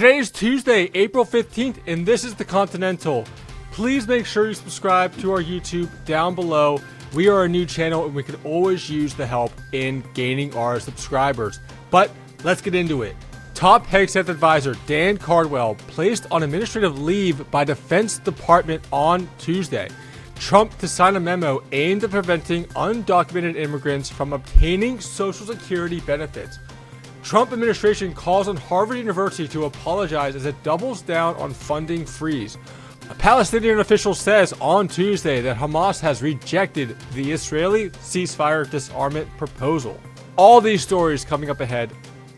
Today is Tuesday, April 15th, and this is The Continental. Please make sure you subscribe to our YouTube down below. We are a new channel and we could always use the help in gaining our subscribers. But let's get into it. Top Hegseth advisor Dan Caldwell placed on administrative leave by Defense Department on Tuesday. Trump to sign a memo aimed at preventing undocumented immigrants from obtaining Social Security benefits. Trump administration calls on Harvard University to apologize as it doubles down on funding freeze. A Palestinian official says on Tuesday that Hamas has rejected the Israeli ceasefire disarmament proposal. All these stories coming up ahead.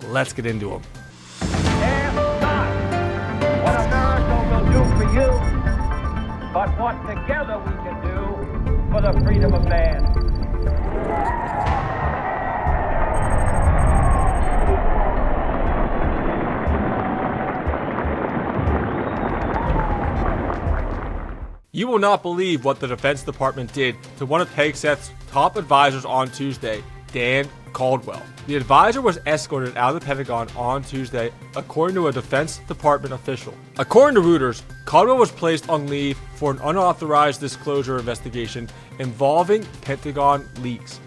Let's get into them. Ask not what America will do for you, but what together we can do for the freedom of man. You will not believe what the Defense Department did to one of Hegseth's top advisors on Tuesday, Dan Caldwell. The advisor was escorted out of the Pentagon on Tuesday, according to a Defense Department official. According to Reuters, Cardwell was placed on leave for an unauthorized disclosure investigation involving Pentagon leaks.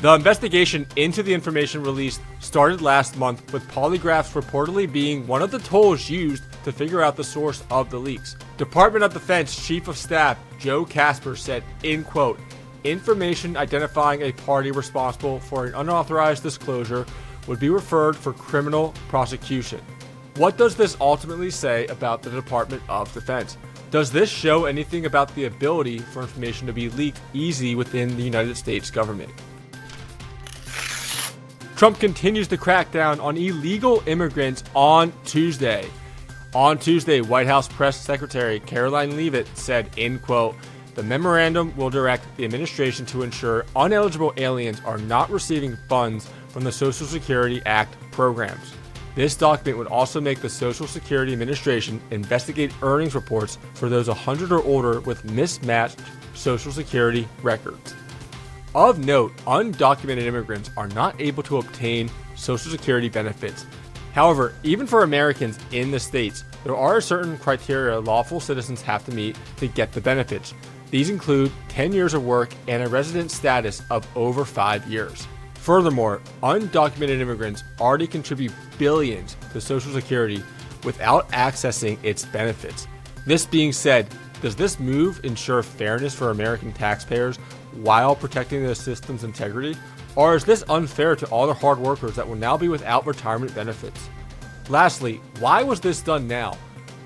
The investigation into the information released started last month, with polygraphs reportedly being one of the tools used to figure out the source of the leaks. Department of Defense Chief of Staff Joe Casper said, in quote, information identifying a party responsible for an unauthorized disclosure would be referred for criminal prosecution. What does this ultimately say about the Department of Defense? Does this show anything about the ability for information to be leaked easy within the United States government? Trump continues to crack down on illegal immigrants on Tuesday. On Tuesday, White House Press Secretary Karoline Leavitt said, in quote, the memorandum will direct the administration to ensure ineligible aliens are not receiving funds from the Social Security Act programs. This document would also make the Social Security Administration investigate earnings reports for those 100 or older with mismatched Social Security records. Of note, undocumented immigrants are not able to obtain Social Security benefits. However, even for Americans in the States, there are certain criteria lawful citizens have to meet to get the benefits. These include 10 years of work and a resident status of over 5 years. Furthermore, undocumented immigrants already contribute billions to Social Security without accessing its benefits. This being said, does this move ensure fairness for American taxpayers while protecting the system's integrity? Or is this unfair to all the hard workers that will now be without retirement benefits? Lastly, why was this done now?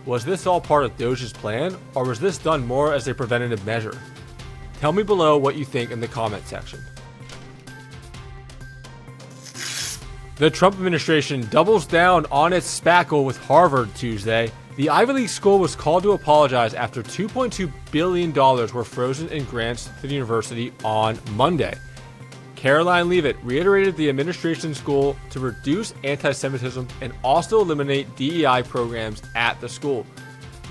Was this all part of Doge's plan, or was this done more as a preventative measure? Tell me below what you think in the comment section. The Trump administration doubles down on its spackle with Harvard Tuesday. The Ivy League school was called to apologize after $2.2 billion were frozen in grants to the university on Monday. Karoline Leavitt reiterated the administration's goal to reduce anti-Semitism and also eliminate DEI programs at the school.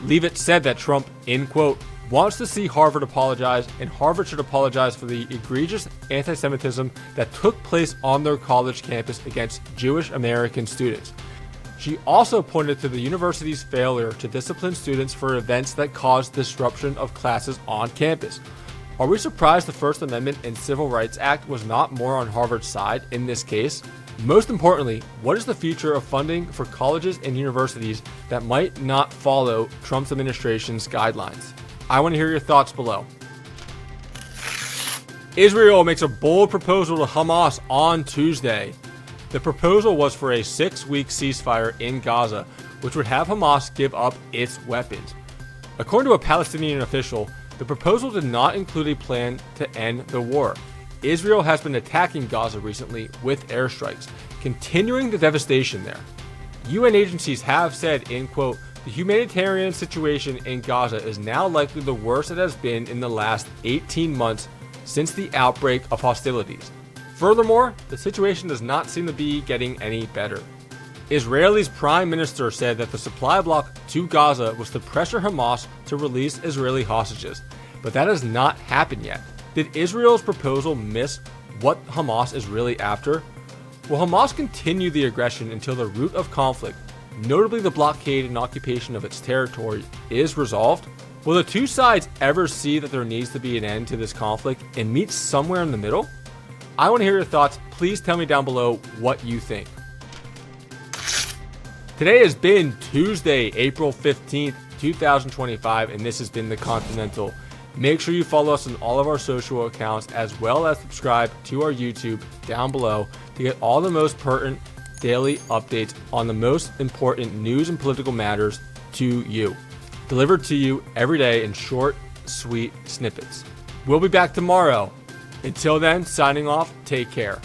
Leavitt said that Trump, in quote, wants to see Harvard apologize, and Harvard should apologize for the egregious anti-Semitism that took place on their college campus against Jewish American students. She also pointed to the university's failure to discipline students for events that caused disruption of classes on campus. Are we surprised the First Amendment and Civil Rights Act was not more on Harvard's side in this case? Most importantly, what is the future of funding for colleges and universities that might not follow Trump's administration's guidelines? I want to hear your thoughts below. Israel makes a bold proposal to Hamas on Tuesday. The proposal was for a 6-week ceasefire in Gaza, which would have Hamas give up its weapons. According to a Palestinian official, the proposal did not include a plan to end the war. Israel has been attacking Gaza recently with airstrikes, continuing the devastation there. UN agencies have said, in quote, the humanitarian situation in Gaza is now likely the worst it has been in the last 18 months since the outbreak of hostilities. Furthermore, the situation does not seem to be getting any better. Israel's prime minister said that the supply block to Gaza was to pressure Hamas to release Israeli hostages, but that has not happened yet. Did Israel's proposal miss what Hamas is really after? Will Hamas continue the aggression until the root of conflict, notably the blockade and occupation of its territory, is resolved? Will the two sides ever see that there needs to be an end to this conflict and meet somewhere in the middle? I want to hear your thoughts. Please tell me down below what you think. Today has been Tuesday, April 15th, 2025, and this has been The Continental. Make sure you follow us on all of our social accounts as well as subscribe to our YouTube down below to get all the most pertinent daily updates on the most important news and political matters to you. Delivered to you every day in short, sweet snippets. We'll be back tomorrow. Until then, signing off, take care.